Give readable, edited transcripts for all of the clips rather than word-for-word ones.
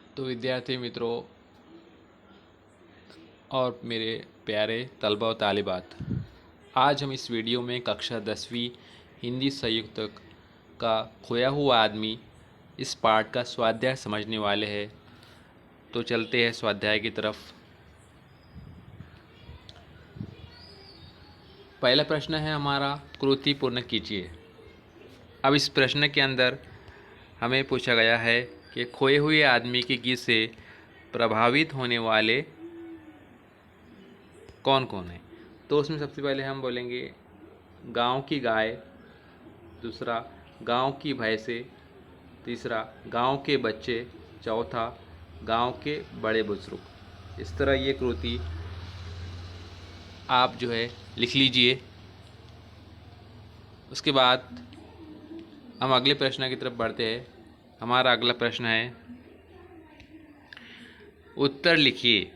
तो विद्यार्थी मित्रों और मेरे प्यारे तलबा और तालिबात, आज हम इस वीडियो में कक्षा 10वीं हिंदी संयुक्त का खोया हुआ आदमी इस पाठ का स्वाध्याय समझने वाले हैं। तो चलते हैं स्वाध्याय की तरफ। पहला प्रश्न है हमारा, कृति पूर्ण कीजिए। अब इस प्रश्न के अंदर हमें पूछा गया है कि खोए हुए आदमी के गीत से प्रभावित होने वाले कौन कौन है। तो उसमें सबसे पहले हम बोलेंगे गांव की गाय, दूसरा गांव की भैंसें, तीसरा गांव के बच्चे, चौथा गांव के बड़े बुजुर्ग। इस तरह ये कृति आप जो है लिख लीजिए। उसके बाद हम अगले प्रश्न की तरफ बढ़ते हैं। हमारा अगला प्रश्न है, उत्तर लिखिए।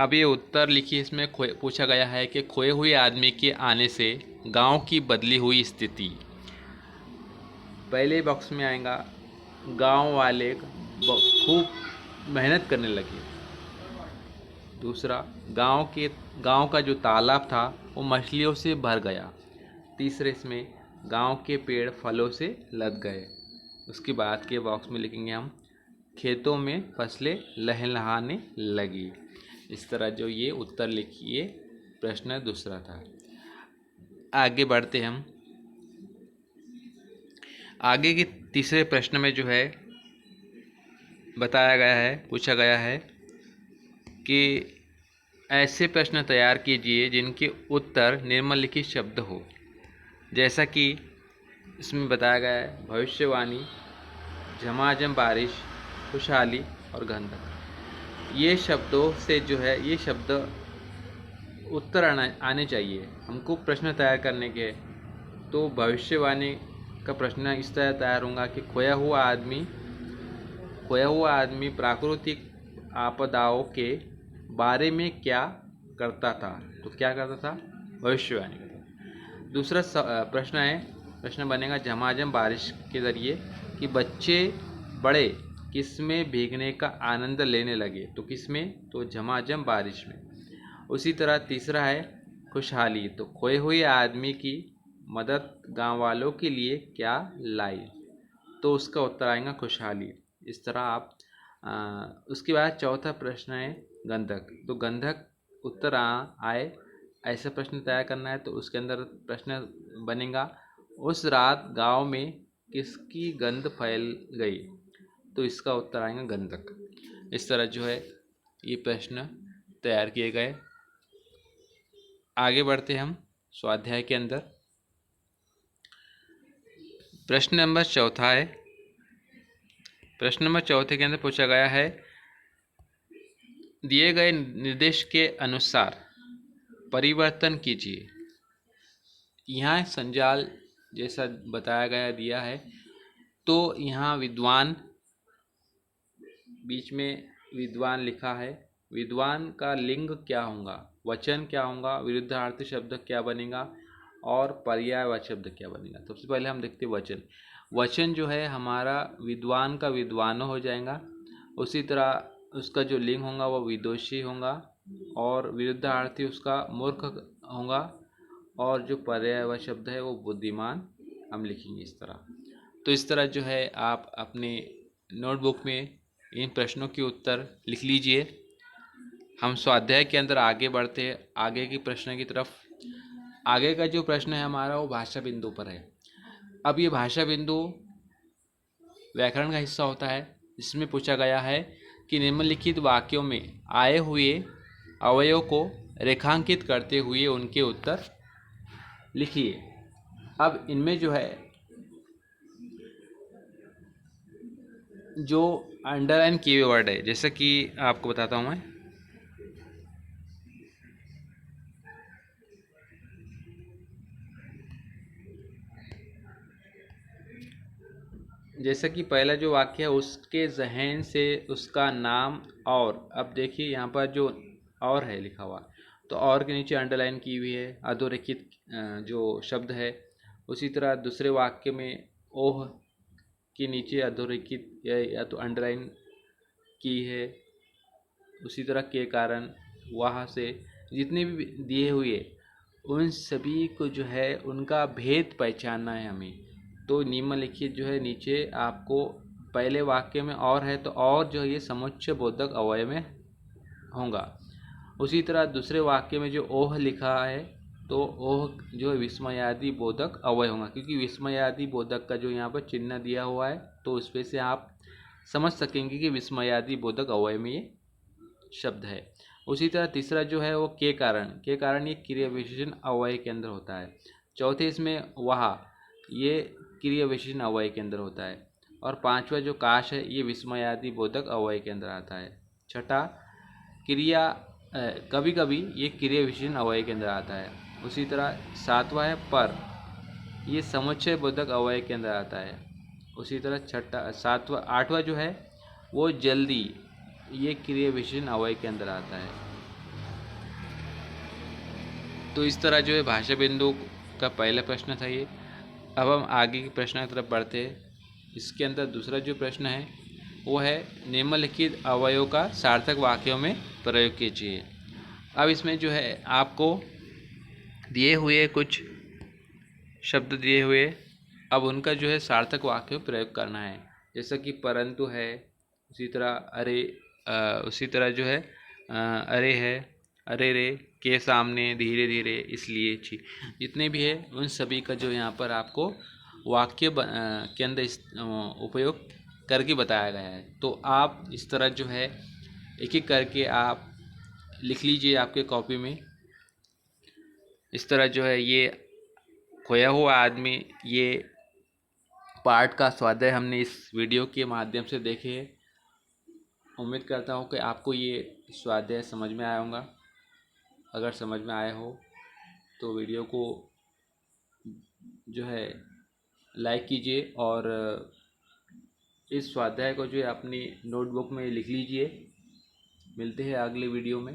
अब ये उत्तर लिखिए, इसमें पूछा गया है कि खोए हुए आदमी के आने से गांव की बदली हुई स्थिति। पहले बॉक्स में आएगा गांव वाले खूब मेहनत करने लगे। दूसरा, गांव का जो तालाब था वो मछलियों से भर गया। तीसरे इसमें गांव के पेड़ फलों से लद गए। उसके बाद के बॉक्स में लिखेंगे हम, खेतों में फसलें लहलहाने लगी। इस तरह जो ये उत्तर लिखिए, प्रश्न दूसरा था। आगे बढ़ते हम। आगे के तीसरे प्रश्न में जो है बताया गया है, पूछा गया है कि ऐसे प्रश्न तैयार कीजिए जिनके उत्तर निम्नलिखित शब्द हो। जैसा कि इसमें बताया गया है, भविष्यवाणी, झमाझम बारिश, खुशहाली और गंधक। ये शब्दों से जो है ये शब्द उत्तर आने चाहिए हमको प्रश्न तैयार करने के। तो भविष्यवाणी का प्रश्न इस तरह तैयार होगा कि खोया हुआ आदमी प्राकृतिक आपदाओं के बारे में क्या करता था। तो क्या करता था? भविष्यवाणी करता था। दूसरा प्रश्न बनेगा झमाझम बारिश के ज़रिए कि बच्चे बड़े किसमें भीगने का आनंद लेने लगे। तो किसमें? तो झमाझम बारिश में। उसी तरह तीसरा है खुशहाली, तो खोए हुए आदमी की मदद गांव वालों के लिए क्या लाई। तो उसका उत्तर आएगा खुशहाली। इस तरह आप उसके बाद चौथा प्रश्न है गंधक। तो गंधक उत्तर आए ऐसा प्रश्न तैयार करना है। तो उसके अंदर प्रश्न बनेगा, उस रात गांव में किसकी गंध फैल गई। तो इसका उत्तर आएगा गंधक। इस तरह जो है ये प्रश्न तैयार किए गए। आगे बढ़ते हम स्वाध्याय के अंदर। प्रश्न नंबर चौथा है। प्रश्न नंबर चौथे के अंदर पूछा गया है, दिए गए निर्देश के अनुसार परिवर्तन कीजिए। यहाँ संजाल जैसा बताया गया दिया है। तो यहाँ विद्वान, बीच में विद्वान लिखा है। विद्वान का लिंग क्या होगा, वचन क्या होगा, विरुद्धार्थी शब्द क्या बनेगा और पर्यायवाची शब्द क्या बनेगा। सबसे पहले हम देखते हैं वचन। वचन जो है हमारा विद्वान का विद्वानो हो जाएगा। उसी तरह उसका जो लिंग होगा वो विदुषी होगा और विरुद्धार्थी उसका मूर्ख होगा और जो पर्यायवाची शब्द है वो बुद्धिमान हम लिखेंगे इस तरह। तो इस तरह जो है आप अपने नोटबुक में इन प्रश्नों के उत्तर लिख लीजिए। हम स्वाध्याय के अंदर आगे बढ़ते हैं आगे की प्रश्न की तरफ। आगे का जो प्रश्न है हमारा वो भाषा बिंदु पर है। अब ये भाषा बिंदु व्याकरण का हिस्सा होता है, जिसमें पूछा गया है कि निम्नलिखित वाक्यों में आए हुए अवयव को रेखांकित करते हुए उनके उत्तर लिखिए। अब इनमें जो है जो अंडरलाइन किए हुए वर्ड है, जैसे कि आपको बताता हूँ मैं। जैसे कि पहला जो वाक्य है, उसके जहन से उसका नाम और। अब देखिए यहाँ पर जो और है लिखा हुआ, तो और के नीचे अंडरलाइन की हुई है अधोरेखित जो शब्द है। उसी तरह दूसरे वाक्य में ओह के नीचे अधोरेखित या तो अंडरलाइन की है, उसी तरह के कारण, वहाँ से जितने भी दिए हुए उन सभी को जो है उनका भेद पहचानना है हमें। तो निम्नलिखित जो है नीचे आपको पहले वाक्य में और है तो और जो है ये समुच्चय बोधक अवयव में होगा। उसी तरह दूसरे वाक्य में जो ओह लिखा है तो ओह जो है विस्मयादि बोधक अवयव होगा, क्योंकि विस्मयादि बोधक का जो यहाँ पर चिन्ह दिया हुआ है तो उस पे से आप समझ सकेंगे कि विस्मयादि बोधक अवयव में ये शब्द है। उसी तरह तीसरा जो है वो के कारण ये क्रिया विशेषण अवयव के अंदर होता है। चौथे इसमें वह ये क्रिया विशेषण अवयव के अंदर होता है। और पांचवा जो काश है ये विस्मयादि बोधक अवयव के अंदर आता है। छठा क्रिया कभी कभी ये क्रिया विशेषण अवयव के अंदर आता है। उसी तरह सातवां है पर, ये समुच्चय बोधक अवयव के अंदर आता है। उसी तरह आठवां जो है वो जल्दी, ये क्रिया विशेषण अवयव के अंदर आता है। तो इस तरह जो है भाषा बिंदु का पहला प्रश्न था ये। अब हम आगे के प्रश्न की तरफ बढ़ते हैं। इसके अंदर दूसरा जो प्रश्न है वो है निम्नलिखित अवयवों का सार्थक वाक्यों में प्रयोग कीजिए। अब इसमें जो है आपको दिए हुए कुछ शब्द दिए हुए, अब उनका जो है सार्थक वाक्य में प्रयोग करना है। जैसा कि परंतु है, उसी तरह अरे, उसी तरह जो है अरे है, अरे रे, के सामने, धीरे धीरे, इसलिए, छी, जितने भी है उन सभी का जो यहाँ पर आपको वाक्य के अंदर उपयोग करके बताया गया है। तो आप इस तरह जो है एक एक करके आप लिख लीजिए आपके कॉपी में। इस तरह जो है ये खोया हुआ आदमी, ये पार्ट का स्वाध्याय हमने इस वीडियो के माध्यम से देखे। उम्मीद करता हूँ कि आपको ये स्वाध्याय समझ में आया होगा। अगर समझ में आया हो तो वीडियो को जो है लाइक कीजिए और इस स्वाध्याय को जो है अपनी नोटबुक में लिख लीजिए। मिलते हैं अगले वीडियो में।